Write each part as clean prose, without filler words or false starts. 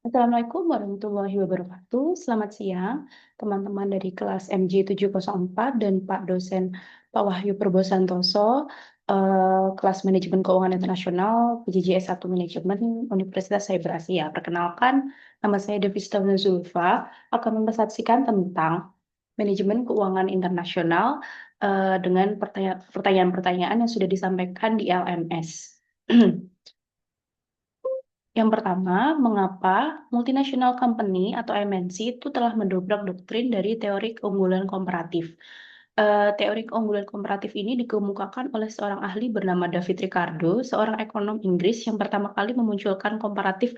Assalamualaikum warahmatullahi wabarakatuh. Selamat siang, teman-teman dari kelas MJ704 dan Pak dosen Pak Wahyu Purbosantoso, kelas Manajemen Keuangan Internasional, PJJ S1 Manajemen Universitas Cyber Asia. Perkenalkan, nama saya Devista Zulfa, akan mempresentasikan tentang Manajemen Keuangan Internasional dengan pertanyaan-pertanyaan yang sudah disampaikan di LMS. Yang pertama, mengapa multinational company atau MNC itu telah mendobrak doktrin dari teori keunggulan komparatif? Teori keunggulan komparatif ini dikemukakan oleh seorang ahli bernama David Ricardo, seorang ekonom Inggris yang pertama kali memunculkan comparative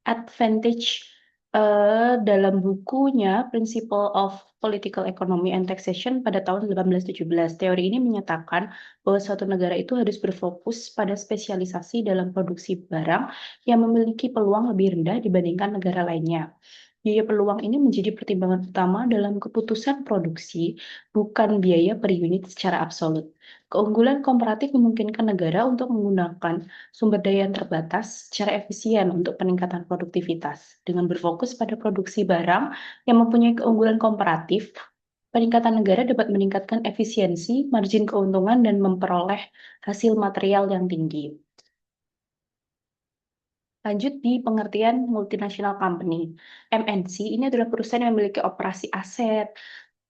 advantage dalam bukunya Principle of Political Economy and Taxation pada tahun 1817. Teori ini menyatakan bahwa suatu negara itu harus berfokus pada spesialisasi dalam produksi barang yang memiliki peluang lebih rendah dibandingkan negara lainnya. Biaya peluang ini menjadi pertimbangan utama dalam keputusan produksi, bukan biaya per unit secara absolut. Keunggulan komparatif memungkinkan negara untuk menggunakan sumber daya yang terbatas secara efisien untuk peningkatan produktivitas. Dengan berfokus pada produksi barang yang mempunyai keunggulan komparatif, peningkatan negara dapat meningkatkan efisiensi, margin keuntungan, dan memperoleh hasil material yang tinggi. Lanjut di pengertian multinational company. MNC ini adalah perusahaan yang memiliki operasi aset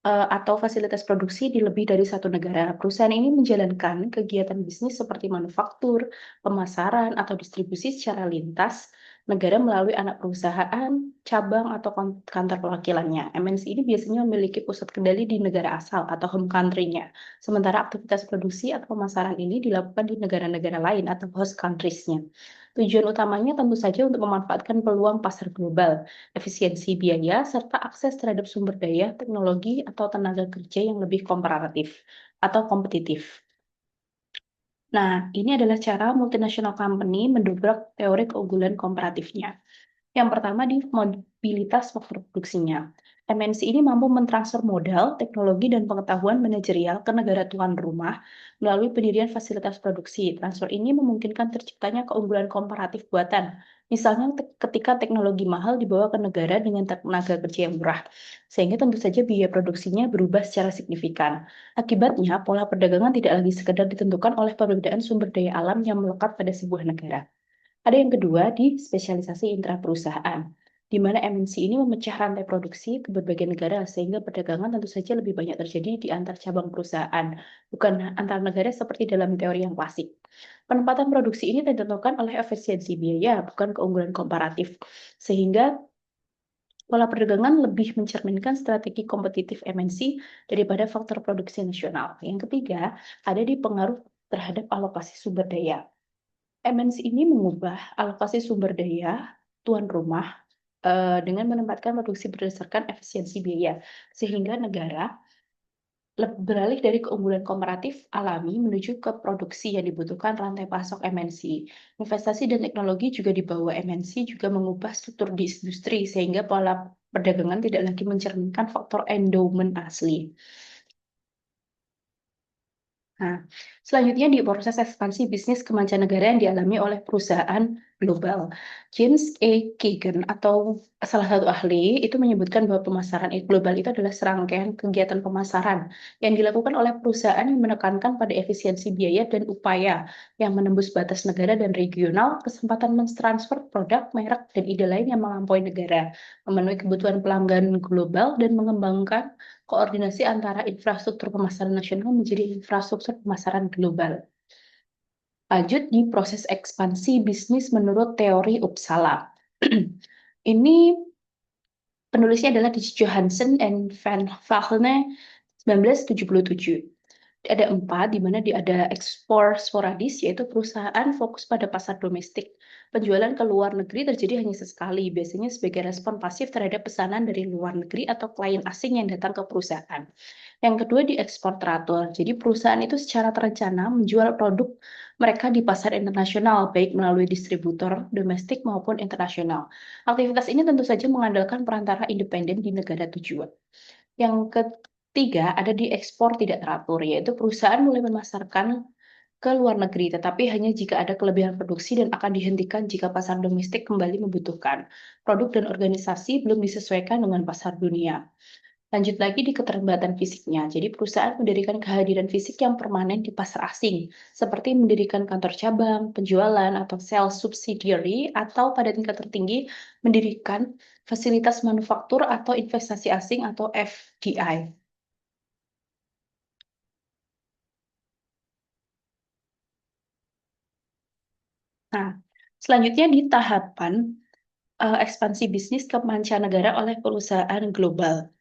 atau fasilitas produksi di lebih dari satu negara. Perusahaan ini menjalankan kegiatan bisnis seperti manufaktur, pemasaran, atau distribusi secara lintas negara melalui anak perusahaan, cabang, atau kantor perwakilannya. MNC ini biasanya memiliki pusat kendali di negara asal atau home country-nya. Sementara aktivitas produksi atau pemasaran ini dilakukan di negara-negara lain atau host countries-nya. Tujuan utamanya tentu saja untuk memanfaatkan peluang pasar global, efisiensi biaya, serta akses terhadap sumber daya, teknologi, atau tenaga kerja yang lebih komparatif atau kompetitif. Nah, ini adalah cara multinational company mendobrak teori keunggulan komparatifnya. Yang pertama di mobilitas faktor produksinya. MNC ini mampu mentransfer modal, teknologi, dan pengetahuan manajerial ke negara tuan rumah melalui pendirian fasilitas produksi. Transfer ini memungkinkan terciptanya keunggulan komparatif buatan. Misalnya ketika teknologi mahal dibawa ke negara dengan tenaga kerja yang murah, sehingga tentu saja biaya produksinya berubah secara signifikan. Akibatnya, pola perdagangan tidak lagi sekedar ditentukan oleh perbedaan sumber daya alam yang melekat pada sebuah negara. Ada yang kedua di spesialisasi intraperusahaan, di mana MNC ini memecah rantai produksi ke berbagai negara sehingga perdagangan tentu saja lebih banyak terjadi di antar cabang perusahaan, bukan antar negara seperti dalam teori yang klasik. Penempatan produksi ini ditentukan oleh efisiensi biaya, bukan keunggulan komparatif, sehingga pola perdagangan lebih mencerminkan strategi kompetitif MNC daripada faktor produksi nasional. Yang ketiga, ada di pengaruh terhadap alokasi sumber daya. MNC ini mengubah alokasi sumber daya tuan rumah dengan menempatkan produksi berdasarkan efisiensi biaya, sehingga negara beralih dari keunggulan komparatif alami menuju ke produksi yang dibutuhkan rantai pasok MNC. Investasi dan teknologi juga di bawah MNC juga mengubah struktur di industri, sehingga pola perdagangan tidak lagi mencerminkan faktor endowment asli. Nah, selanjutnya di proses ekspansi bisnis ke mancanegara yang dialami oleh perusahaan global. James A. Kagan atau salah satu ahli itu menyebutkan bahwa pemasaran global itu adalah serangkaian kegiatan pemasaran yang dilakukan oleh perusahaan yang menekankan pada efisiensi biaya dan upaya yang menembus batas negara dan regional, kesempatan mentransfer produk, merek, dan ide lain yang melampaui negara, memenuhi kebutuhan pelanggan global, dan mengembangkan koordinasi antara infrastruktur pemasaran nasional menjadi infrastruktur pemasaran global. Lanjut di proses ekspansi bisnis menurut teori Uppsala. Ini penulisnya adalah Johansen and Van Vagene 1977. Ada 4, di mana ada ekspor sporadis, yaitu perusahaan fokus pada pasar domestik. Penjualan ke luar negeri terjadi hanya sesekali, biasanya sebagai respon pasif terhadap pesanan dari luar negeri atau klien asing yang datang ke perusahaan. Yang kedua di ekspor teratur, jadi perusahaan itu secara terencana menjual produk mereka di pasar internasional, baik melalui distributor domestik maupun internasional. Aktivitas ini tentu saja mengandalkan perantara independen di negara tujuan. Yang ketiga ada di ekspor tidak teratur, yaitu perusahaan mulai memasarkan ke luar negeri, tetapi hanya jika ada kelebihan produksi dan akan dihentikan jika pasar domestik kembali membutuhkan. Produk dan organisasi belum disesuaikan dengan pasar dunia. Lanjut lagi di keterlibatan fisiknya. Jadi perusahaan mendirikan kehadiran fisik yang permanen di pasar asing, seperti mendirikan kantor cabang, penjualan, atau sales subsidiary, atau pada tingkat tertinggi mendirikan fasilitas manufaktur atau investasi asing atau FDI. Nah, selanjutnya di tahapan ekspansi bisnis ke mancanegara oleh perusahaan global.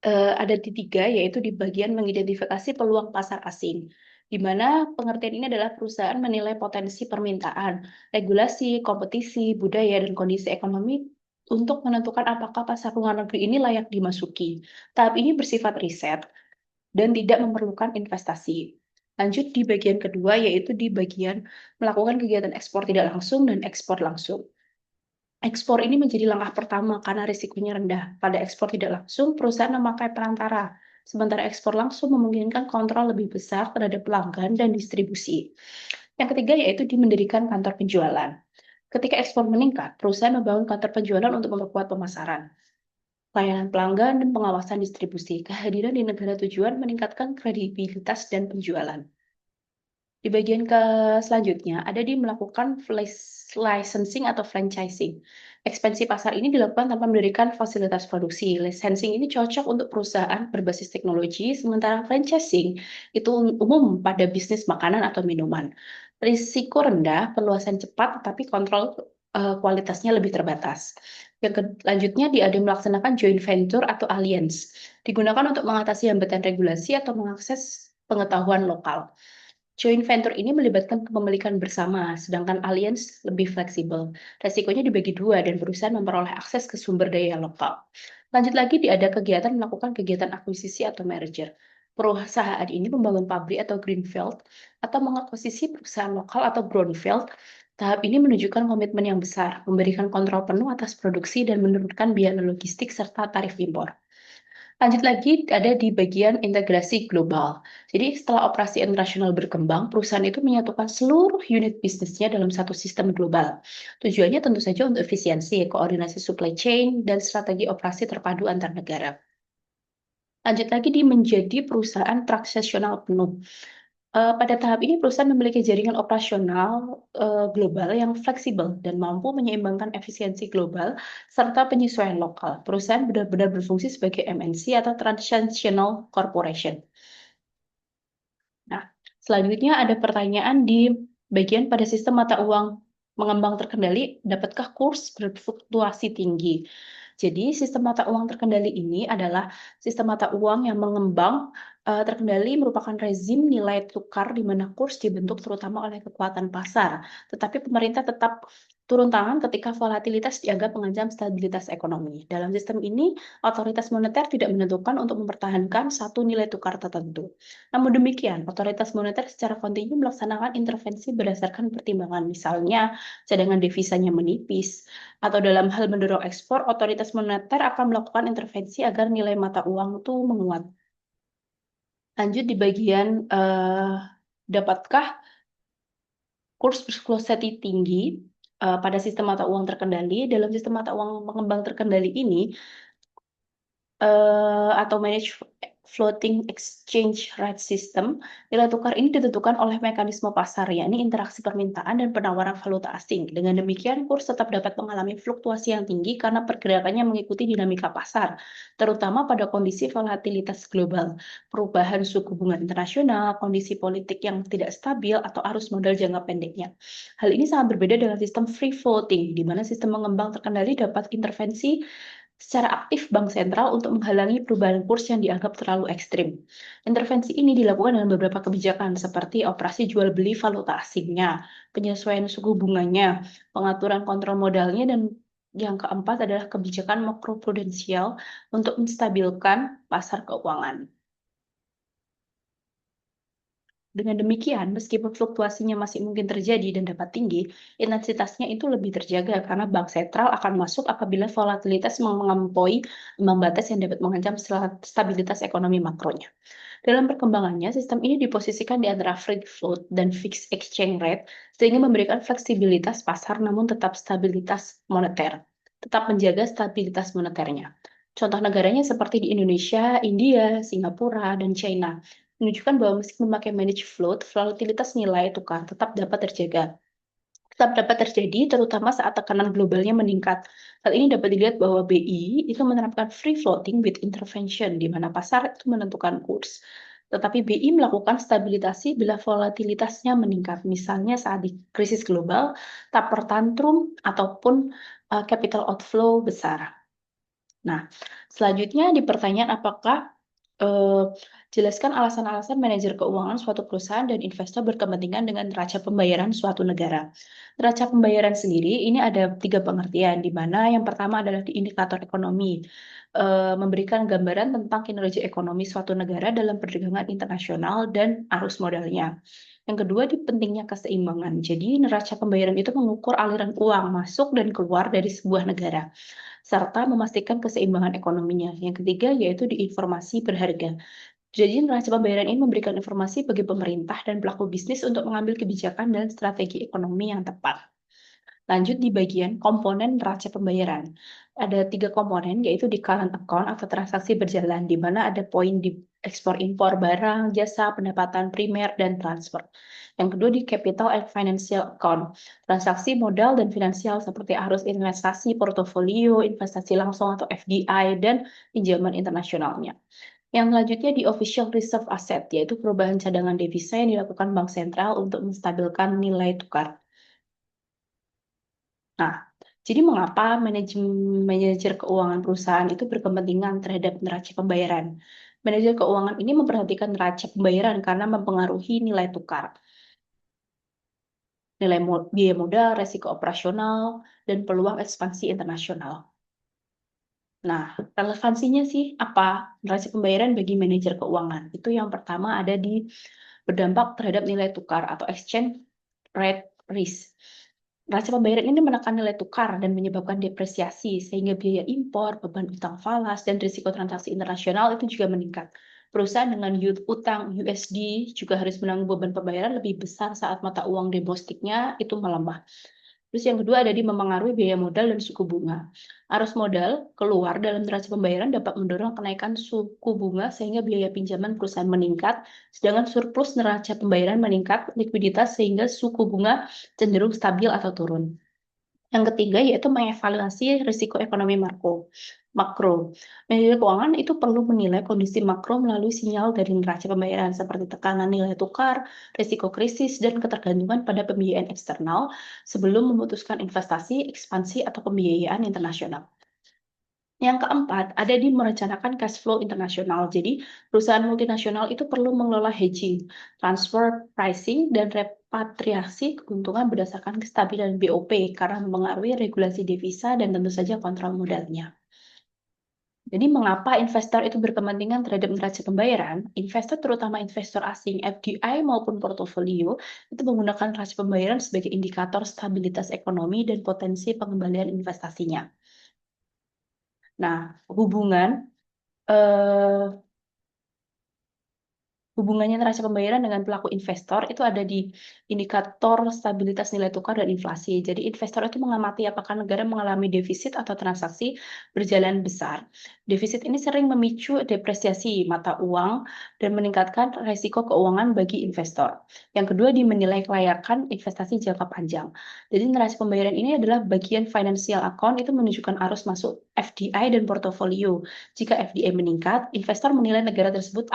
Ada di 3, yaitu di bagian mengidentifikasi peluang pasar asing, di mana pengertian ini adalah perusahaan menilai potensi permintaan, regulasi, kompetisi, budaya, dan kondisi ekonomi untuk menentukan apakah pasar luar negeri ini layak dimasuki. Tahap ini bersifat riset dan tidak memerlukan investasi. Lanjut di bagian kedua, yaitu di bagian melakukan kegiatan ekspor tidak langsung dan ekspor langsung. Ekspor ini menjadi langkah pertama karena risikonya rendah. Pada ekspor tidak langsung, perusahaan memakai perantara, sementara ekspor langsung memungkinkan kontrol lebih besar terhadap pelanggan dan distribusi. Yang ketiga yaitu di mendirikan kantor penjualan. Ketika ekspor meningkat, perusahaan membangun kantor penjualan untuk memperkuat pemasaran, layanan pelanggan, dan pengawasan distribusi. Kehadiran di negara tujuan meningkatkan kredibilitas dan penjualan. Di bagian selanjutnya, ada di melakukan licensing atau franchising. Ekspansi pasar ini dilakukan tanpa mendirikan fasilitas produksi. Licensing ini cocok untuk perusahaan berbasis teknologi, sementara franchising itu umum pada bisnis makanan atau minuman. Risiko rendah, perluasan cepat, tetapi kontrol kualitasnya lebih terbatas. Yang selanjutnya ada melaksanakan joint venture atau alliance. Digunakan untuk mengatasi hambatan regulasi atau mengakses pengetahuan lokal. Joint venture ini melibatkan kepemilikan bersama, sedangkan alliance lebih fleksibel. Resikonya dibagi dua dan perusahaan memperoleh akses ke sumber daya lokal. Lanjut lagi ada kegiatan melakukan kegiatan akuisisi atau merger. Perusahaan ini membangun pabrik atau greenfield atau mengakuisisi perusahaan lokal atau brownfield. Tahap ini menunjukkan komitmen yang besar, memberikan kontrol penuh atas produksi dan menurunkan biaya logistik serta tarif impor. Lanjut lagi ada di bagian integrasi global. Jadi setelah operasi internasional berkembang, perusahaan itu menyatukan seluruh unit bisnisnya dalam satu sistem global. Tujuannya tentu saja untuk efisiensi, koordinasi supply chain, dan strategi operasi terpadu antar negara. Lanjut lagi di menjadi perusahaan transaksional penuh. Pada tahap ini perusahaan memiliki jaringan operasional global yang fleksibel dan mampu menyeimbangkan efisiensi global serta penyesuaian lokal. Perusahaan benar-benar berfungsi sebagai MNC atau Transnational Corporation. Nah, selanjutnya ada pertanyaan di bagian pada sistem mata uang mengembang terkendali, dapatkah kurs berfluktuasi tinggi? Jadi sistem mata uang terkendali ini adalah sistem mata uang yang mengembang terkendali merupakan rezim nilai tukar di mana kurs dibentuk terutama oleh kekuatan pasar, tetapi pemerintah tetap turun tangan ketika volatilitas dianggap mengancam stabilitas ekonomi. Dalam sistem ini, otoritas moneter tidak menentukan untuk mempertahankan satu nilai tukar tertentu. Namun demikian, otoritas moneter secara kontinu melaksanakan intervensi berdasarkan pertimbangan, misalnya cadangan devisanya menipis, atau dalam hal mendorong ekspor, otoritas moneter akan melakukan intervensi agar nilai mata uang itu menguat. Lanjut di bagian dapatkah kurs berfluktuasi tinggi pada sistem mata uang terkendali? Dalam sistem mata uang mengembang terkendali ini atau manage floating exchange rate system, nilai tukar ini ditentukan oleh mekanisme pasar, yakni interaksi permintaan dan penawaran valuta asing. Dengan demikian, kurs tetap dapat mengalami fluktuasi yang tinggi karena pergerakannya mengikuti dinamika pasar, terutama pada kondisi volatilitas global, perubahan suku bunga internasional, kondisi politik yang tidak stabil, atau arus modal jangka pendeknya. Hal ini sangat berbeda dengan sistem free floating, di mana sistem mengembang terkendali dapat intervensi secara aktif bank sentral untuk menghalangi perubahan kurs yang dianggap terlalu ekstrim. Intervensi ini dilakukan dengan beberapa kebijakan seperti operasi jual beli valuta asingnya, penyesuaian suku bunganya, pengaturan kontrol modalnya, dan yang keempat adalah kebijakan makroprudensial untuk menstabilkan pasar keuangan. Dengan demikian, meskipun fluktuasinya masih mungkin terjadi dan dapat tinggi, intensitasnya itu lebih terjaga karena bank sentral akan masuk apabila volatilitas melampaui ambang batas yang dapat mengancam stabilitas ekonomi makronya. Dalam perkembangannya, sistem ini diposisikan di antara free float dan fixed exchange rate, sehingga memberikan fleksibilitas pasar namun tetap menjaga stabilitas moneternya. Contoh negaranya seperti di Indonesia, India, Singapura, dan China, menunjukkan bahwa meski memakai manage float, volatilitas nilai tukar tetap dapat terjadi, terutama saat tekanan globalnya meningkat. Hal ini dapat dilihat bahwa BI itu menerapkan free floating with intervention, di mana pasar itu menentukan kurs. Tetapi BI melakukan stabilisasi bila volatilitasnya meningkat, misalnya saat di krisis global, taper tantrum, ataupun capital outflow besar. Nah, selanjutnya di pertanyaan apakah jelaskan alasan-alasan manajer keuangan suatu perusahaan dan investor berkepentingan dengan neraca pembayaran suatu negara. Neraca pembayaran sendiri ini ada 3 pengertian, di mana yang pertama adalah di indikator ekonomi, memberikan gambaran tentang kinerja ekonomi suatu negara dalam perdagangan internasional dan arus modalnya. Yang kedua di pentingnya keseimbangan. Jadi neraca pembayaran itu mengukur aliran uang masuk dan keluar dari sebuah negara, serta memastikan keseimbangan ekonominya. Yang ketiga yaitu di informasi berharga. Jadi neraca pembayaran ini memberikan informasi bagi pemerintah dan pelaku bisnis untuk mengambil kebijakan dan strategi ekonomi yang tepat. Lanjut di bagian komponen neraca pembayaran. Ada 3 komponen, yaitu di current account atau transaksi berjalan, di mana ada poin di ekspor-impor barang, jasa, pendapatan primer, dan transfer. Yang kedua di capital and financial account, transaksi modal dan finansial seperti arus investasi, portofolio, investasi langsung atau FDI, dan pinjaman internasionalnya. Yang selanjutnya di official reserve asset, yaitu perubahan cadangan devisa yang dilakukan bank sentral untuk menstabilkan nilai tukar. Nah, jadi mengapa manajer keuangan perusahaan itu berkepentingan terhadap neraca pembayaran? Manajer keuangan ini memperhatikan neraca pembayaran karena mempengaruhi nilai tukar, biaya modal, resiko operasional, dan peluang ekspansi internasional. Nah, relevansinya sih apa neraca pembayaran bagi manajer keuangan? Itu yang pertama ada di berdampak terhadap nilai tukar atau exchange rate risk. Neraca pembayaran ini menekan nilai tukar dan menyebabkan depresiasi, sehingga biaya impor, beban utang falas, dan risiko transaksi internasional itu juga meningkat. Perusahaan dengan yield utang USD juga harus menanggung beban pembayaran lebih besar saat mata uang domestiknya itu melemah. Terus yang kedua ada di memengaruhi biaya modal dan suku bunga. Arus modal keluar dalam neraca pembayaran dapat mendorong kenaikan suku bunga sehingga biaya pinjaman perusahaan meningkat, sedangkan surplus neraca pembayaran meningkat likuiditas sehingga suku bunga cenderung stabil atau turun. Yang ketiga yaitu mengevaluasi risiko ekonomi makro. Manajer keuangan itu perlu menilai kondisi makro melalui sinyal dari neraca pembayaran seperti tekanan nilai tukar, risiko krisis, dan ketergantungan pada pembiayaan eksternal sebelum memutuskan investasi, ekspansi, atau pembiayaan internasional. Yang keempat, ada di merencanakan cash flow internasional. Jadi, perusahaan multinasional itu perlu mengelola hedging, transfer pricing, dan repatriasi keuntungan berdasarkan kestabilan BOP karena mempengaruhi regulasi devisa dan tentu saja kontrol modalnya. Jadi, mengapa investor itu berkepentingan terhadap neraca pembayaran? Investor, terutama investor asing, FDI maupun portofolio, itu menggunakan neraca pembayaran sebagai indikator stabilitas ekonomi dan potensi pengembalian investasinya. Nah, hubungannya neraca pembayaran dengan pelaku investor itu ada di indikator stabilitas nilai tukar dan inflasi. Jadi investor itu mengamati apakah negara mengalami defisit atau transaksi berjalan besar. Defisit ini sering memicu depresiasi mata uang dan meningkatkan risiko keuangan bagi investor. Yang kedua, menilai kelayakan investasi jangka panjang. Jadi neraca pembayaran ini adalah bagian financial account, itu menunjukkan arus masuk FDI dan portofolio. Jika FDI meningkat, investor menilai negara tersebut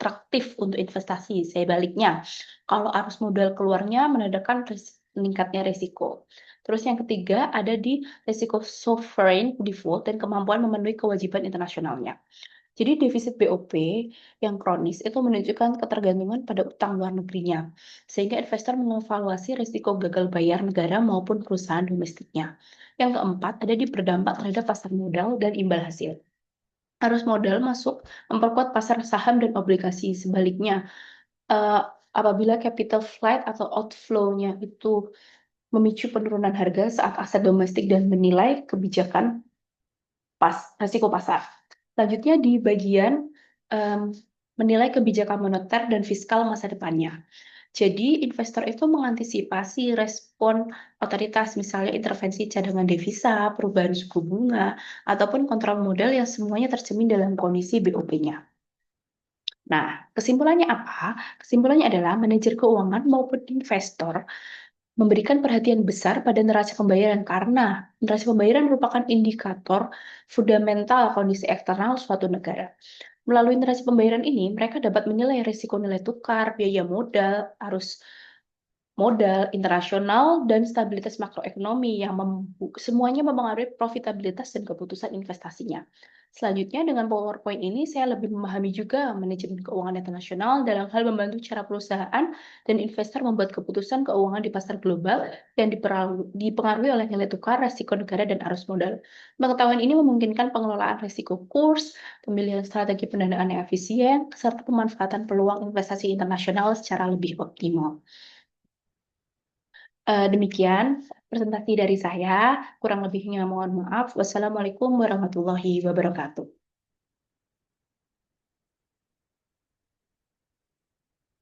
atraktif untuk investasi. Sebaliknya, kalau arus modal keluarnya menandakan meningkatnya risiko. Terus yang ketiga ada di risiko sovereign default dan kemampuan memenuhi kewajiban internasionalnya. Jadi defisit BOP yang kronis itu menunjukkan ketergantungan pada utang luar negerinya, sehingga investor mengevaluasi risiko gagal bayar negara maupun perusahaan domestiknya. Yang keempat ada di berdampak terhadap pasar modal dan imbal hasil. Arus modal masuk memperkuat pasar saham dan obligasi. Sebaliknya, apabila capital flight atau outflow-nya itu memicu penurunan harga saat aset domestik dan menilai kebijakan risiko pasar. Selanjutnya di bagian menilai kebijakan moneter dan fiskal masa depannya. Jadi, investor itu mengantisipasi respon otoritas, misalnya intervensi cadangan devisa, perubahan suku bunga, ataupun kontrol modal yang semuanya tercermin dalam kondisi BOP-nya. Nah, kesimpulannya apa? Kesimpulannya adalah manajer keuangan maupun investor memberikan perhatian besar pada neraca pembayaran karena neraca pembayaran merupakan indikator fundamental kondisi eksternal suatu negara. Melalui neraca pembayaran ini, mereka dapat menilai risiko nilai tukar, biaya modal, arus modal internasional, dan stabilitas makroekonomi yang semuanya mempengaruhi profitabilitas dan keputusan investasinya. Selanjutnya, dengan PowerPoint ini saya lebih memahami juga manajemen keuangan internasional dalam hal membantu cara perusahaan dan investor membuat keputusan keuangan di pasar global yang dipengaruhi oleh nilai tukar, risiko negara, dan arus modal. Pengetahuan ini memungkinkan pengelolaan risiko kurs, pemilihan strategi pendanaan yang efisien, serta pemanfaatan peluang investasi internasional secara lebih optimal. Demikian presentasi dari saya, kurang lebihnya mohon maaf. Wassalamualaikum warahmatullahi wabarakatuh.